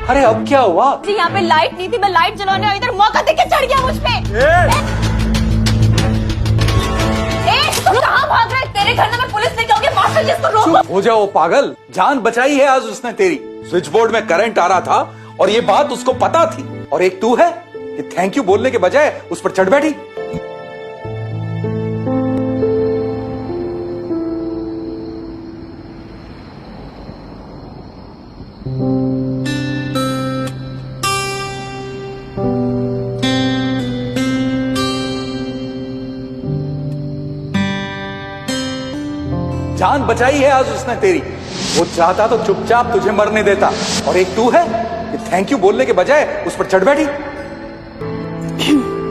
अरे अब क्या हुआ? जी यहाँ पे लाइट नहीं थी, मैं लाइट जलाने आई, इधर मौका देके चढ़ गया मुझ पे। तू कहाँ भाग रहा है? तेरे घर में मैं पुलिस लेके आऊंगी, मास्टर जी इसको रोको। हो जाओ पागल, जान बचाई है आज उसने तेरी। स्विच बोर्ड में करंट आ रहा था और ये बात उसको पता थी, और एक तू है कि थैंक यू बोलने के बजाय उस पर चढ़ बैठी। जान बचाई है आज उसने तेरी। वो चाहता तो चुपचाप तुझे मरने देता, और एक तू है कि थैंक यू बोलने के बजाय उस पर चढ़ बैठी।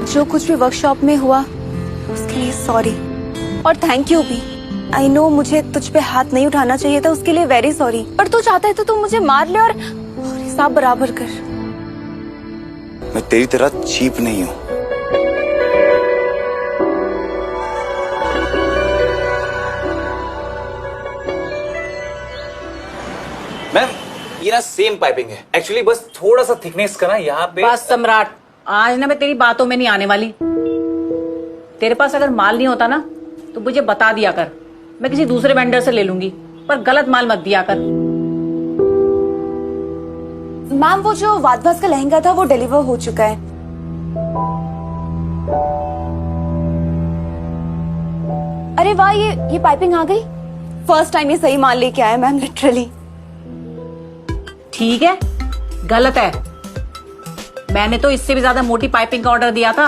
जो कुछ भी वर्कशॉप में हुआ उसके लिए सॉरी, और थैंक यू भी। आई नो मुझे तुझ पे हाथ नहीं उठाना चाहिए था, उसके लिए वेरी सॉरी। पर तू चाहता है तो तू मुझे मार ले और हिसाब बराबर कर। मैं तेरी तरह चीप नहीं हूं। मैम ये ना सेम पाइपिंग है एक्चुअली, बस थोड़ा सा थिकनेस का ना यहाँ पे। बस सम्राट, आज ना मैं तेरी बातों में नहीं आने वाली। तेरे पास अगर माल नहीं होता ना तो मुझे बता दिया कर, मैं किसी दूसरे वेंडर से ले लूंगी, पर गलत माल मत दिया कर। मैम वो जो वादवास का लहंगा था वो डिलीवर हो चुका है। अरे वाह, ये पाइपिंग आ गई। फर्स्ट टाइम ये सही माल लेके आया मैम, लिटरली। ठीक है, गलत है। मैंने तो इससे भी ज्यादा मोटी पाइपिंग का ऑर्डर दिया था।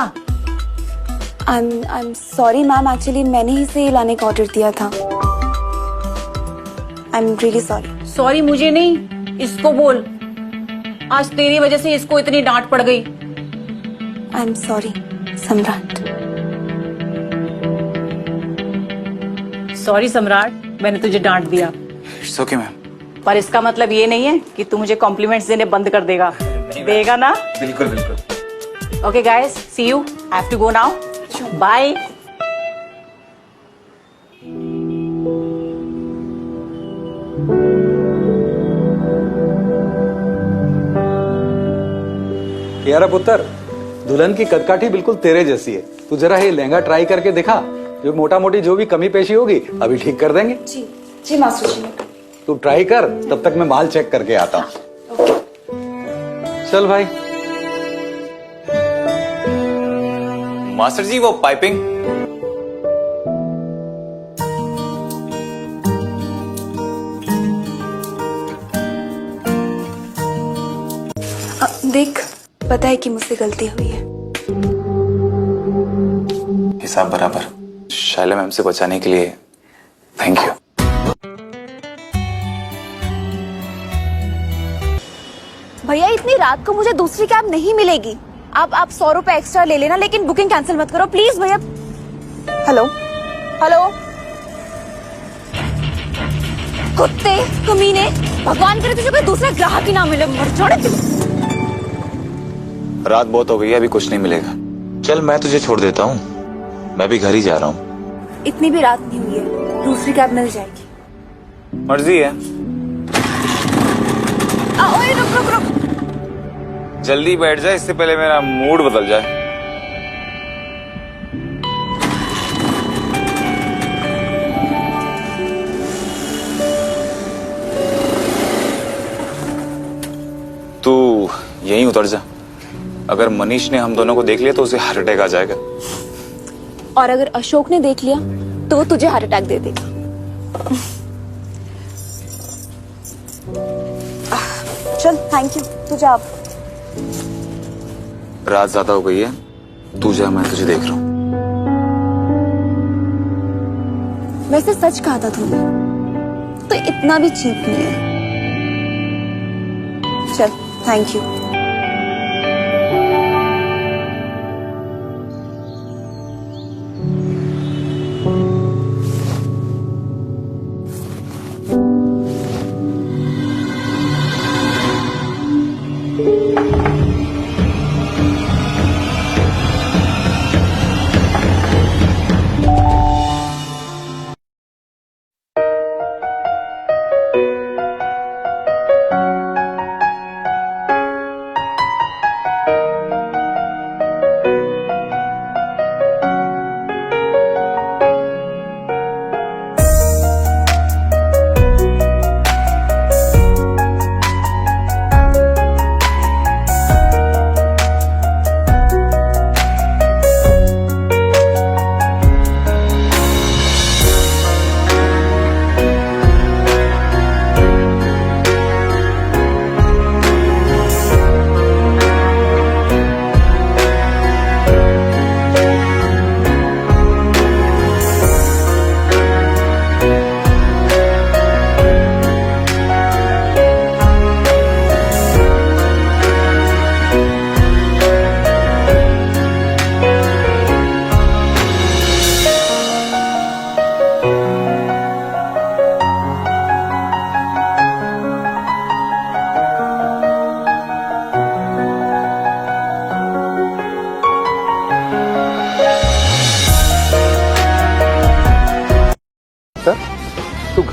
I am sorry ma'am, actually मैंने ही से लाने का ऑर्डर दिया था। I am really sorry. Sorry मुझे नहीं, इसको बोल। आज तेरी वजह से इसको इतनी डांट पड़ गई। आई एम सॉरी सम्राट। सॉरी सम्राट, मैंने तुझे डांट दिया। It's okay ma'am. पर इसका मतलब ये नहीं है कि तू मुझे कॉम्प्लीमेंट्स देने बंद कर देगा। देगा ना? बिल्कुल बिल्कुल। Okay guys, see you. I have to go now. Bye. यारा पुत्र, दुल्हन की कदकाठी बिल्कुल तेरे जैसी है। तू जरा ये लहंगा ट्राई करके दिखा, जो मोटा मोटी जो भी कमी पेशी होगी अभी ठीक कर देंगे। जी जी मास्टर जी। तू ट्राई कर, तब तक मैं माल चेक करके आता हूँ। चल भाई। मास्टर जी वो पाइपिंग। देख, पता है कि मुझसे गलती हुई है। हिसाब बराबर। शैला मैम से बचाने के लिए थैंक यू। भैया इतनी रात को मुझे दूसरी कैब नहीं मिलेगी। आप 100 रुपए एक्स्ट्रा ले लेना, लेकिन बुकिंग कैंसिल मत करो प्लीज भैया। हेलो हेलो, कुत्ते कमीने, भगवान करे तुझे कोई दूसरा ग्राहक ही ना मिले, मर जाने तू। रात बहुत हो गई है, अभी कुछ नहीं मिलेगा। चल मैं तुझे छोड़ देता हूँ, मैं भी घर ही जा रहा हूँ। इतनी भी रात नहीं हुई है, दूसरी कैब मिल जाएगी। मर्जी है। ओए रुक रुक रुक। जल्दी बैठ जाए, इससे पहले मेरा मूड बदल जाए। तू यहीं उतर जा। अगर मनीष ने हम दोनों को देख लिया तो उसे हार्ट अटैक आ जाएगा। और अगर अशोक ने देख लिया तो वो तुझे हार्ट अटैक दे देगा। चल थैंक यू, तू जा अब। रात ज्यादा हो गई है, तू जा, मैं तुझे देख रहा हूँ। वैसे सच कहा था तूने, तो इतना भी चीप नहीं है। चल थैंक यू।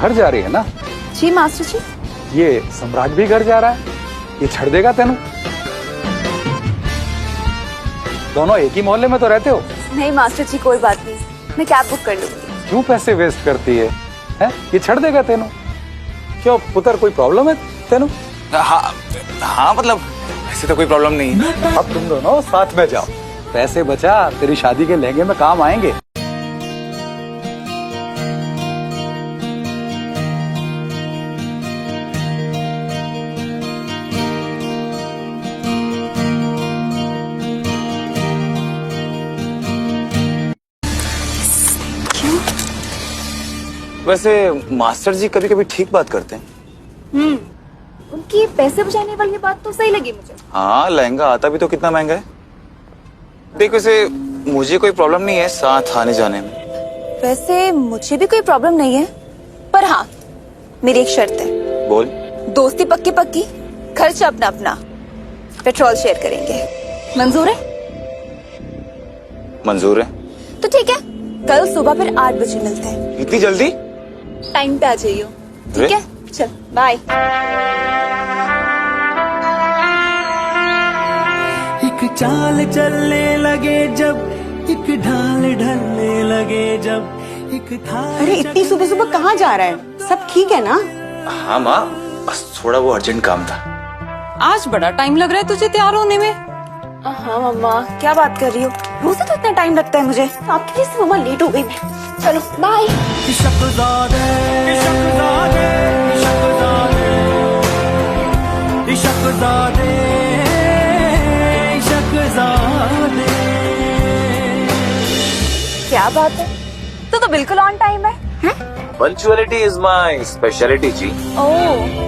घर जा रही है ना? जी मास्टर जी। ये सम्राट भी घर जा रहा है, ये छड़ देगा तेनू? दोनों एक ही मोहल्ले में तो रहते हो। नहीं मास्टर जी कोई बात नहीं, मैं कैब बुक कर लूंगी। क्यों पैसे वेस्ट करती है? ये छड़ देगा तेनू? क्यों पुत्र, कोई प्रॉब्लम है तेनू? हाँ मतलब ऐसे तो कोई प्रॉब्लम नहीं है। अब तुम दोनों साथ में जाओ, पैसे बचा, तेरी शादी के लहंगे में काम आएंगे। वैसे मास्टर जी कभी कभी ठीक बात करते हैं। उनकी पैसे बचाने वाली बात तो सही लगी मुझे। हाँ, लहंगा आता भी तो कितना महंगा है। देख वैसे मुझे कोई प्रॉब्लम नहीं है साथ आने जाने में। वैसे मुझे भी कोई प्रॉब्लम नहीं है, पर हाँ मेरी एक शर्त है। बोल। दोस्ती पक्की पक्की, खर्चा अपना अपना, पेट्रोल शेयर करेंगे। मंजूर है? मंजूर है। तो ठीक है, कल सुबह फिर 8 बजे मिलते हैं। इतनी जल्दी? टाइम पे आ जाइयो, ठीक है? चल बाय। एक चाल चलने लगे जब, एक ढाल ढलने लगे जब, एक था। अरे इतनी सुबह सुबह कहाँ जा रहा है? सब ठीक है ना? हाँ माँ, बस थोड़ा वो अर्जेंट काम था। आज बड़ा टाइम लग रहा है तुझे तैयार होने में। हाँ मम्मा, क्या बात कर रही हो? रोज तो इतना टाइम लगता है मुझे। आपके लिए मम्मा लेट हो गई मैं। चलो बाय। शहज़ादे, शहज़ादे, शहज़ादे, शहज़ादे, शहज़ादे। क्या बात है, तो बिल्कुल ऑन टाइम है। पंक्चुअलिटी इज माय स्पेशलिटी जी। ओह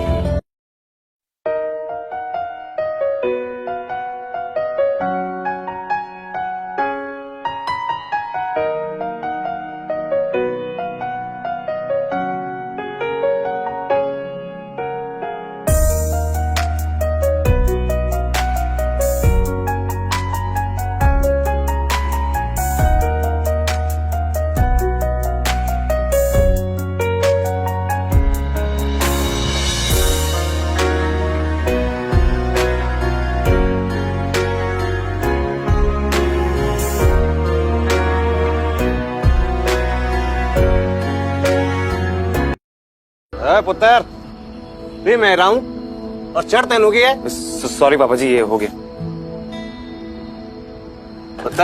पुत्र भी मैं रहा हूँ और चढ़ तेनू की है। सॉरी पापा जी, ये हो गया। पुत्र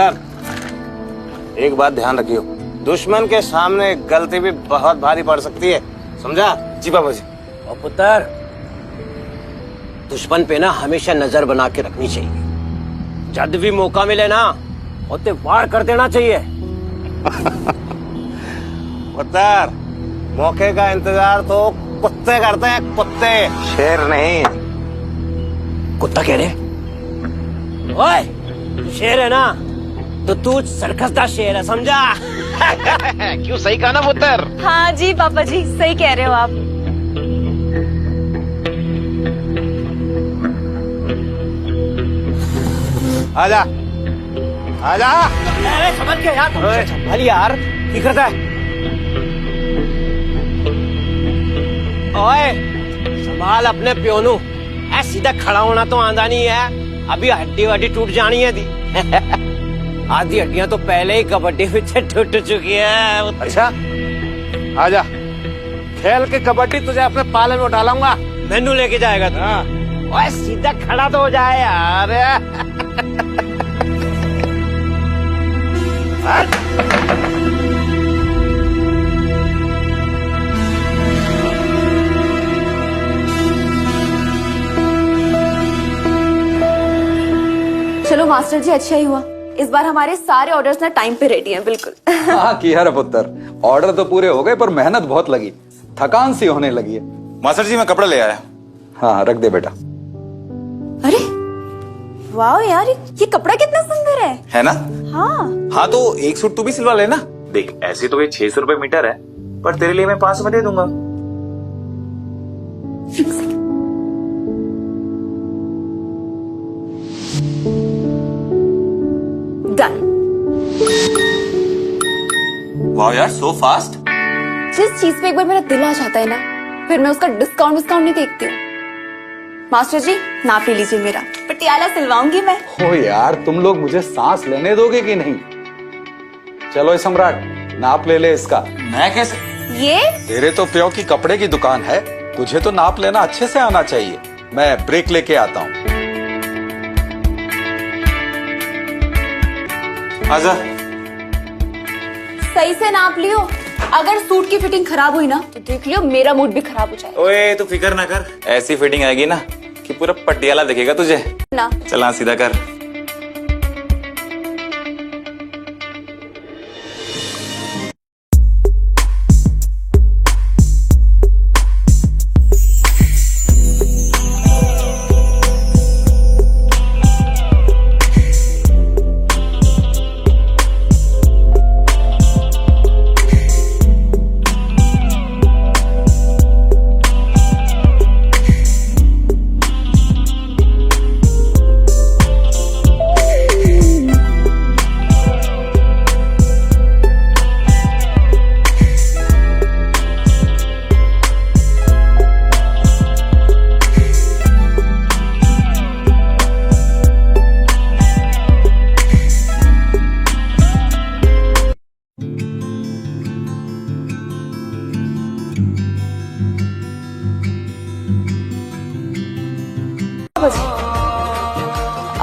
एक बात ध्यान रखियो, दुश्मन के सामने गलती भी बहुत भारी पड़ सकती है, समझा? जी पापा जी। और पुत्र दुश्मन पे ना हमेशा नजर बना के रखनी चाहिए। जब भी मौका मिले ना उसे वार कर देना चाहिए। पुत्र मौके का इंतजार तो कुत्ते करते हैं, कुत्ते, शेर नहीं। कुत्ता कह रहे? ओए शेर है ना तो तू सर्कस का शेर है, समझा? क्यों, सही कहा ना पुत्र? हाँ जी पापा जी, सही कह रहे हो आप। आजा आजा। अरे समझ के यार, संभाल यार, की करता है? ओए संभाल अपने प्योनू, ऐ सीधा खड़ा होना तो आंदा नहीं है, अभी हड्डी वड्डी टूट जानी है दी। आधी हड्डियां तो पहले ही कबड्डी में टूट चुकी है। अच्छा आजा, खेल के कबड्डी तुझे अपने पाले में उठा लाऊंगा। मैनू लेके जाएगा तू? ओए सीधा खड़ा तो हो जाए यार। चलो मास्टर जी, अच्छा ही हुआ, इस बार हमारे सारे ऑर्डर्स ना टाइम पे रेडी हैं। बिल्कुल। हाँ किया रे पुत्र, ऑर्डर तो पूरे हो गए पर मेहनत बहुत लगी, थकान सी होने लगी है। मास्टर जी मैं कपड़ा ले आया। हाँ रख दे बेटा। अरे वाह यार, ये कपड़ा कितना सुंदर है ना? हाँ। हाँ तो एक सूट तू भी सिलवा लेना। देख ऐसे तो ये 600 रुपए मीटर है, पर तेरे लिए मैं 500 में दे दूंगा। डन। वाह यार, सो फास्ट। जिस चीज पे एक बार मेरा दिल आ जाता है ना, फिर मैं उसका डिस्काउंट नहीं देखती हूँ। मास्टर जी, नाप ले लीजिए मेरा, पटियाला सिलवाऊंगी मैं। ओ यार, तुम लोग मुझे सांस लेने दोगे कि नहीं? चलो सम्राट, नाप ले इसका। मैं कैसे? ये तेरे तो प्यो की कपड़े की दुकान है, तुझे तो नाप लेना अच्छे से आना चाहिए। मैं ब्रेक लेके आता हूँ। आजा। सही से नाप लियो, अगर सूट की फिटिंग खराब हुई ना तो देख लियो मेरा मूड भी खराब हो जाएगा। ओए तू फिक्र ना कर, ऐसी फिटिंग आएगी ना कि पूरा पटियाला दिखेगा तुझे ना। चल हाँ, सीधा कर।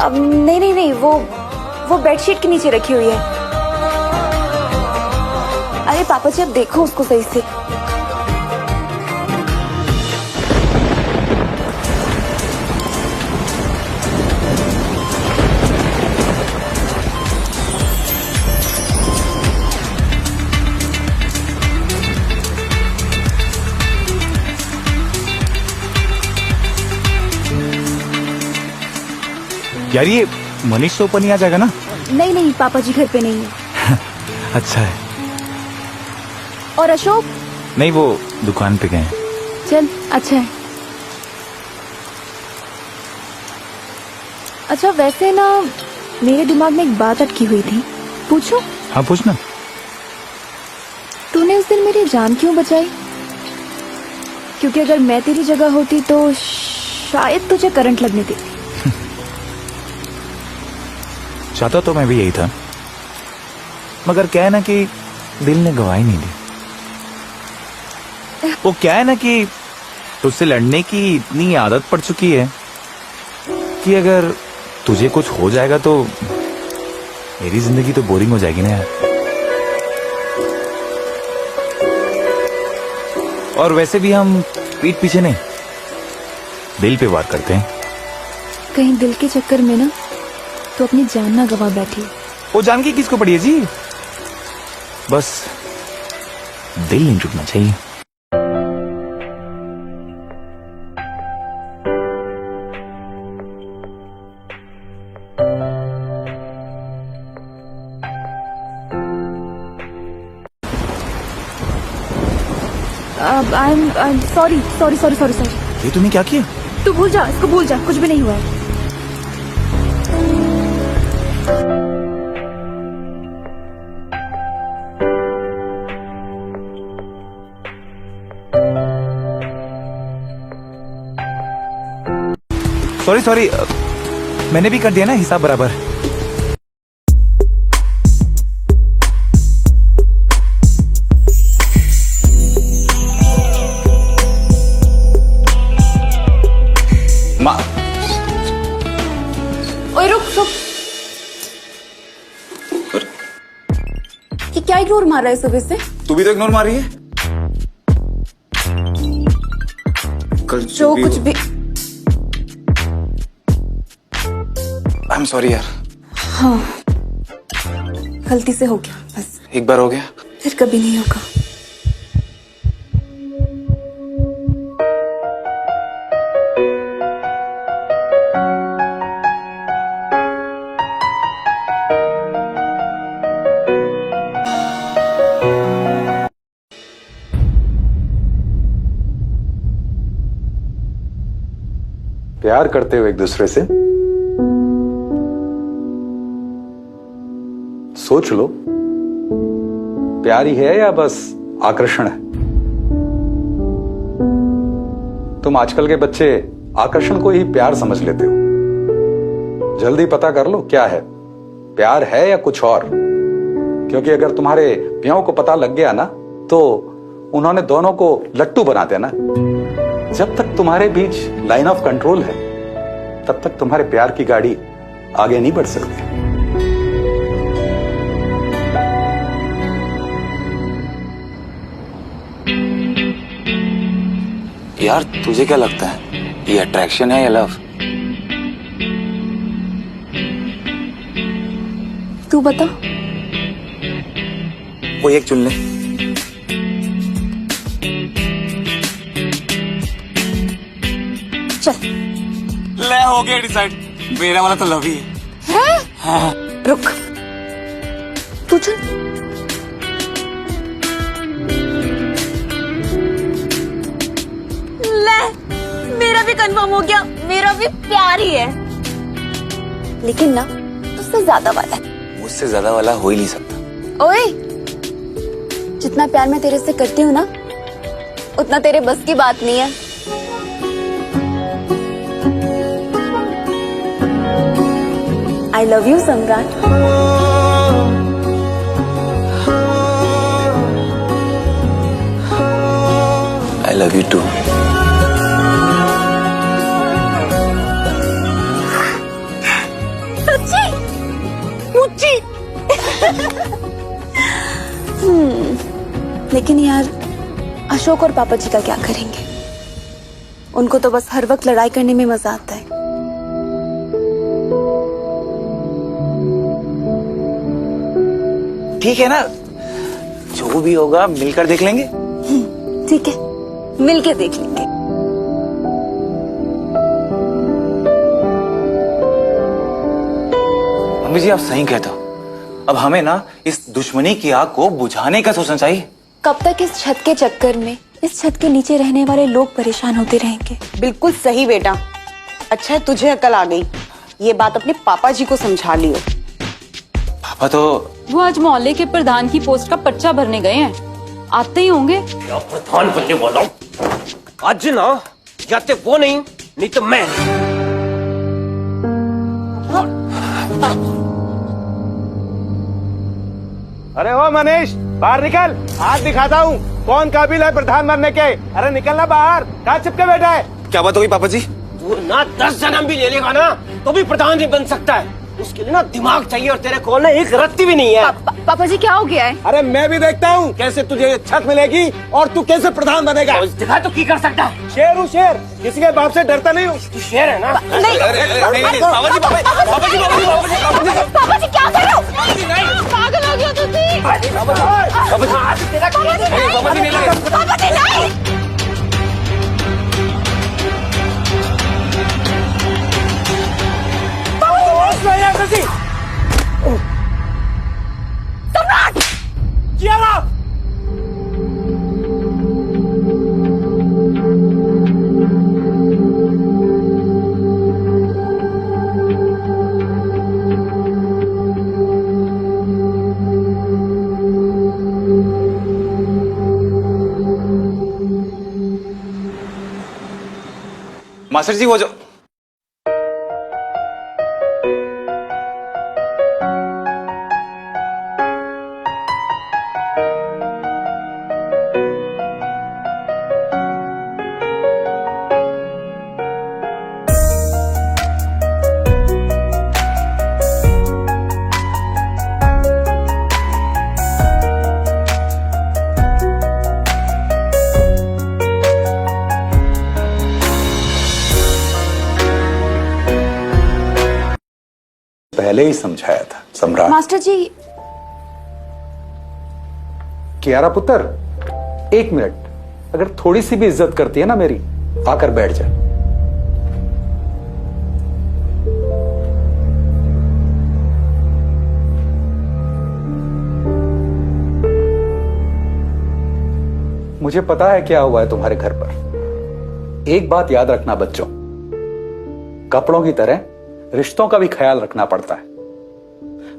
अब नहीं, वो बेडशीट के नीचे रखी हुई है। अरे पापा जी, अब देखो उसको सही से। यार ये मनीष तो ऊपर नहीं आ जाएगा ना? नहीं, पापा जी घर पे नहीं है। अच्छा है। और अशोक? नहीं, वो दुकान पे गए। चल, अच्छा है। अच्छा, वैसे ना मेरे दिमाग में एक बात अटकी हुई थी, पूछूं? हाँ पूछना। तूने उस दिन मेरी जान क्यों बचाई? क्योंकि अगर मैं तेरी जगह होती तो शायद तुझे करंट लगने देती। चाहता तो मैं भी यही था, मगर क्या है ना कि दिल ने गवाही नहीं दी। वो क्या है ना कि तुझसे लड़ने की इतनी आदत पड़ चुकी है कि अगर तुझे कुछ हो जाएगा तो मेरी जिंदगी तो बोरिंग हो जाएगी ना यार। और वैसे भी हम पीठ पीछे नहीं, दिल पे वार करते हैं। कहीं दिल के चक्कर में ना तो अपनी जान ना गवा बैठी। वो जान की किसको पड़ी है जी, बस दिल नहीं टूटना चाहिए। I'm sorry। ये तूने क्या किया? तू भूल जा, इसको भूल जा, कुछ भी नहीं हुआ है। सॉरी, मैंने भी कर दिया ना हिसाब बराबर। माँ, ओए रुक। ये क्या इग्नोर मार रहा है सुबह से? तू भी तो इग्नोर मार रही है। कल जो कुछ भी। आई एम सॉरी यार। हाँ, गलती से हो गया, बस एक बार हो गया, फिर कभी नहीं होगा। प्यार करते हो एक दूसरे से? सोच लो, प्यार ही है या बस आकर्षण है? तुम आजकल के बच्चे आकर्षण को ही प्यार समझ लेते हो। जल्दी पता कर लो क्या है, प्यार है या कुछ और। क्योंकि अगर तुम्हारे प्याओं को पता लग गया ना तो उन्होंने दोनों को लट्टू बना देना। जब तक तुम्हारे बीच लाइन ऑफ कंट्रोल है तब तक तुम्हारे प्यार की गाड़ी आगे नहीं बढ़ सकती। यार तुझे क्या लगता है, ये अट्रैक्शन है या लव? तू बता। कोई एक चुन ले। चल ले, हो गया डिसाइड। मेरा वाला तो लव ही है। रुक, तू चल। ले, मेरा भी कंफर्म हो गया, मेरा भी प्यार ही है। लेकिन ना उससे ज्यादा वाला है। मुझसे ज्यादा वाला हो ही नहीं सकता। ओए, जितना प्यार मैं तेरे से करती हूँ ना उतना तेरे बस की बात नहीं है। आई love you Samrat. I love you too. सच्ची? मुच्ची? लेकिन यार अशोक और पापा जी का क्या करेंगे? उनको तो बस हर वक्त लड़ाई करने में मजा आता है। ठीक है ना, जो भी होगा मिलकर देख लेंगे। ठीक है, मिलके देख लेंगे। मम्मी जी आप सही कहते हो। अब हमें ना इस दुश्मनी की आग को बुझाने का सोचना चाहिए। कब तक इस छत के चक्कर में इस छत के नीचे रहने वाले लोग परेशान होते रहेंगे? बिल्कुल सही बेटा। अच्छा है तुझे अकल आ गई। ये बात अपने पापा जी को समझा लियो। पापा तो वो आज मोहल्ले के प्रधान की पोस्ट का पर्चा भरने गए हैं, आते ही होंगे। क्या प्रधान बनने वाला हूँ आज ना, जाते वो नहीं तो मैं। अरे ओ मनीष, बाहर निकल, आज दिखाता हूँ कौन काबिल है प्रधान बनने के। अरे निकलना बाहर, कहाँ चिपके बैठा है? क्या बात होगी पापा जी? तू ना 10 जन्म भी ले लेगा ना तो भी प्रधान नहीं बन सकता है। उसके लिए ना दिमाग चाहिए और तेरे को ना एक रत्ती भी नहीं है। पापा जी क्या हो गया है? अरे मैं भी देखता हूँ कैसे तुझे छत मिलेगी और तू कैसे प्रधान बनेगा। तो दिखा तो की कर सकता है। शेर हूँ शेर, किसी के बाप से डरता नहीं हूँ। तू शेर है ना। पापा जी क्या कर रहे हो? पागल हो गया तुझे? पापा जी नहीं। मास्टर जी वो जो पहले ही समझाया था सम्राट। मास्टर जी। कियारा पुत्र, एक मिनट, अगर थोड़ी सी भी इज्जत करती है ना मेरी, आकर बैठ जा। मुझे पता है क्या हुआ है तुम्हारे घर पर। एक बात याद रखना बच्चों, कपड़ों की तरह रिश्तों का भी ख्याल रखना पड़ता है।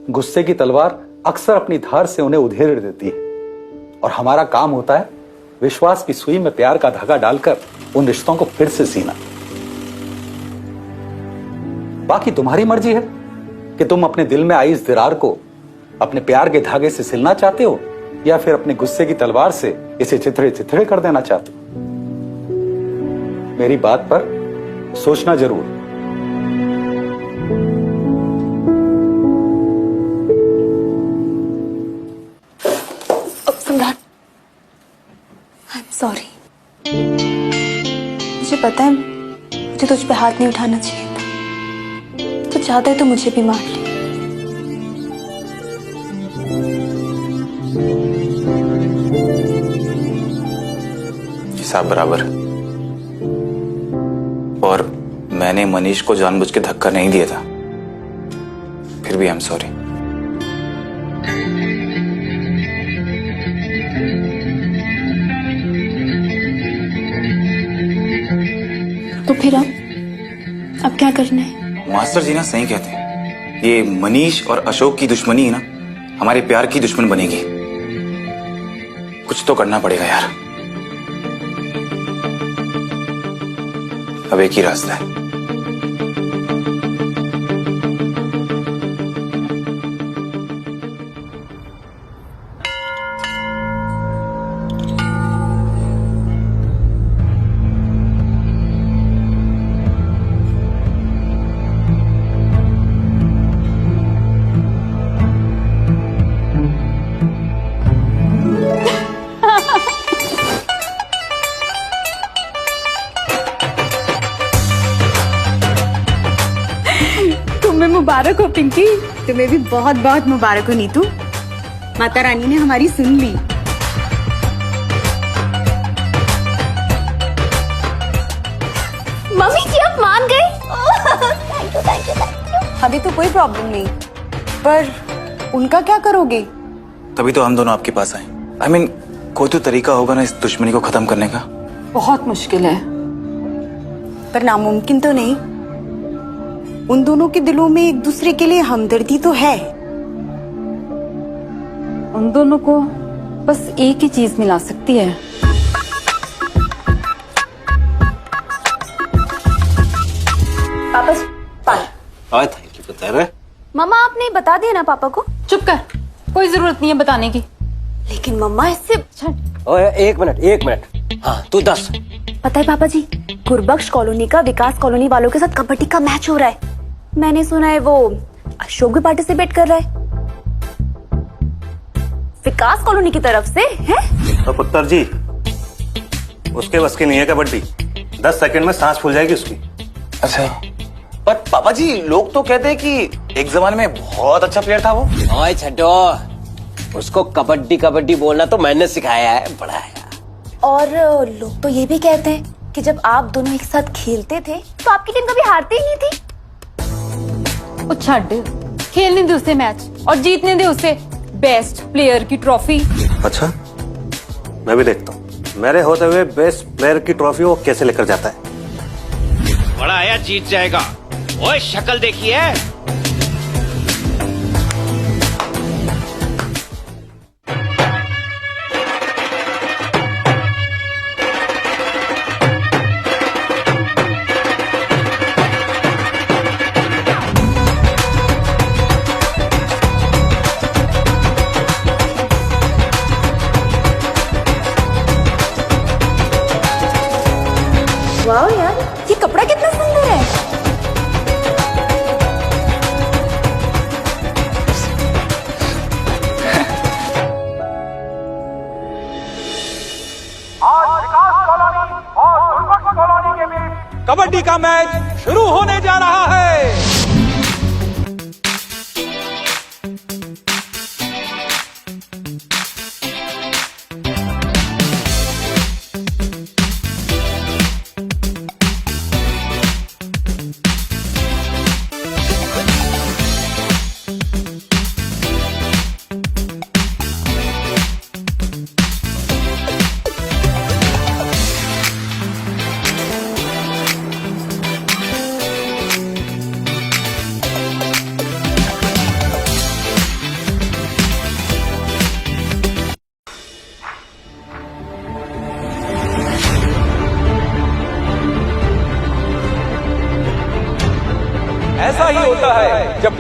गुस्से की तलवार अक्सर अपनी धार से उन्हें उधेड़ देती है और हमारा काम होता है विश्वास की सुई में प्यार का धागा डालकर उन रिश्तों को फिर से सीना। बाकी तुम्हारी मर्जी है कि तुम अपने दिल में आई इस दरार को अपने प्यार के धागे से सिलना चाहते हो या फिर अपने गुस्से की तलवार से इसे चिथड़े चिथड़े कर देना चाहते हो। मेरी बात पर सोचना जरूर। सम्राट, आई एम सॉरी। मुझे पता है मुझे तुझ पे हाथ नहीं उठाना चाहिए था। तू चाहता है तो मुझे भी मार ले। हिसाब बराबर। और मैंने मनीष को जानबूझ के धक्का नहीं दिया था, फिर भी आई एम सॉरी। तो फिर अब क्या करना है? मास्टर जी ना सही कहते हैं, ये मनीष और अशोक की दुश्मनी है ना हमारे प्यार की दुश्मन बनेगी। कुछ तो करना पड़ेगा यार। अब एक ही रास्ता है। तुम्हें मुबारक हो पिंकी। तुम्हें भी बहुत बहुत मुबारक हो नीतू। माता रानी ने हमारी सुन ली। मम्मी जी आप मान गए। Thank you. अभी तो कोई प्रॉब्लम नहीं, पर उनका क्या करोगे? तभी तो हम दोनों आपके पास आए। आई मीन कोई तो तरीका होगा ना इस दुश्मनी को खत्म करने का। बहुत मुश्किल है, पर नामुमकिन तो नहीं। उन दोनों के दिलों में एक दूसरे के लिए हमदर्दी तो है। उन दोनों को बस एक ही चीज मिला सकती है। पापा पानी। और थैंक यू पुत्र। मम्मा आपने बता दिया ना पापा को? चुप कर, कोई जरूरत नहीं है बताने की। लेकिन मम्मा इससे ओए एक मिनट। हाँ तू दस। पता है पापा जी, गुरबख्श कॉलोनी का विकास कॉलोनी वालों के साथ कबड्डी का मैच हो रहा है। मैंने सुना है वो अशोक भी पार्टिसिपेट कर रहा है विकास कॉलोनी की तरफ से, है? तो पुत्र जी उसके बस की नहीं है कबड्डी। 10 सेकंड में सांस फूल जाएगी उसकी। अच्छा, पर पापा जी लोग तो कहते हैं कि एक जमाने में बहुत अच्छा प्लेयर था वो। ओए छड्डो, उसको कबड्डी बोलना तो मैंने सिखाया है, पढ़ाया। और लोग तो ये भी कहते हैं कि जब आप दोनों एक साथ खेलते थे तो आपकी टीम कभी हारती ही नहीं थी। वो छड़, खेलने दे उसे मैच और जीतने दे उसे बेस्ट प्लेयर की ट्रॉफी। अच्छा, मैं भी देखता हूँ मेरे होते हुए बेस्ट प्लेयर की ट्रॉफी वो कैसे लेकर जाता है। बड़ा आया जीत जाएगा। ओए शक्ल देखिए। वाह यार, ये कपड़ा कितना सुंदर है। कबड्डी का मैच शुरू होने जा रहा है।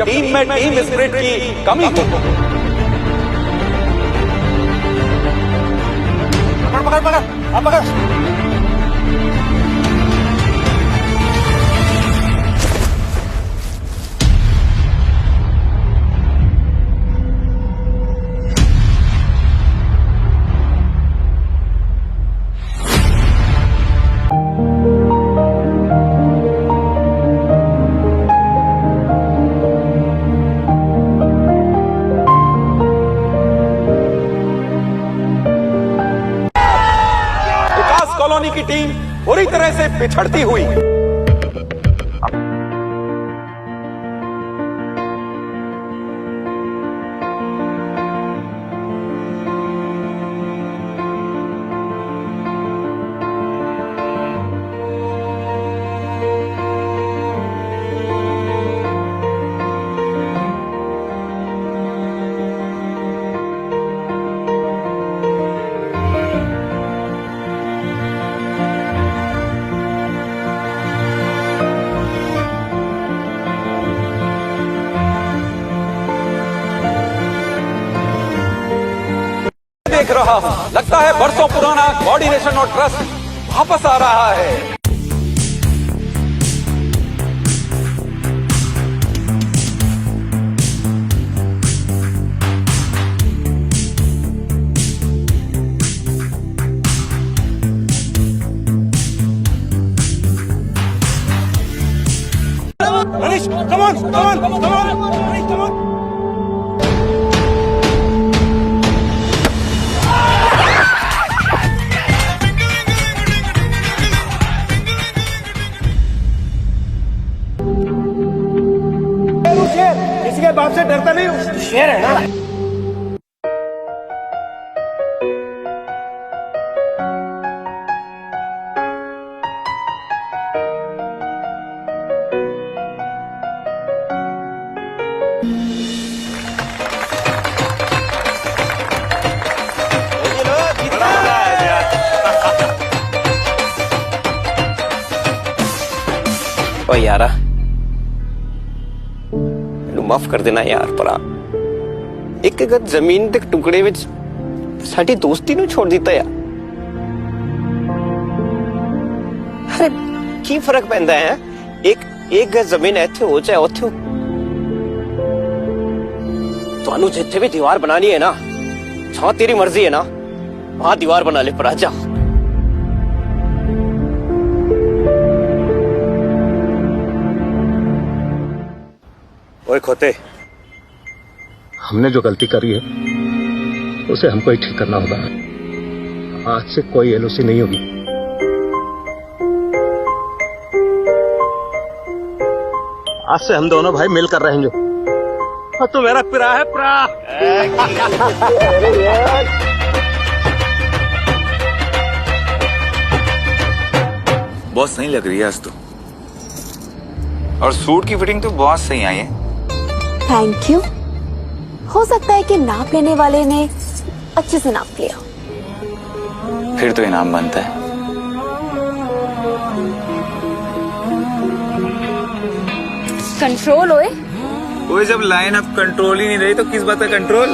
जब टीम में टीम स्पिरिट की कमी हो। पकड़ पकड़ पकड़, अब पकड़। विकास कॉलोनी की टीम पूरी तरह से पिछड़ती हुई। देख रहा हूं, लगता है बरसों पुराना कोऑर्डिनेशन और ट्रस्ट वापस आ रहा है। Manish, come on, come on, come on, Manish, come on. किसी के बाप से डरता नहीं हूँ, शेर है ना। ओ यारा, माफ कर देना यार, भरा एक गद जमीन के टुकड़े विच साडी दोस्ती नूं छोड़ दिता यार। अरे की फर्क पैंदा है, एक गज जमीन इत्थे हो चाहे उत्थे हो। तुहानू जिथे भी दीवार बनानी है ना, जहां तेरी मर्जी है ना, वहां दीवार बना ले, पर जा। ओए खोते, हमने जो गलती करी है उसे हमको ही ठीक करना होगा। आज से कोई एलओसी नहीं होगी। आज से हम दोनों भाई मिलकर रहेंगे। और तू मेरा पिरा है, पिरा। बहुत सही लग रही है आज तो, और सूट की फिटिंग तो बहुत सही आई है। Thank you. हो सकता है कि नाप लेने वाले ने अच्छे से नाप लिया। फिर तो इनाम बनता है। कंट्रोल होए। जब लाइन अब कंट्रोल ही नहीं रही तो किस बात का कंट्रोल।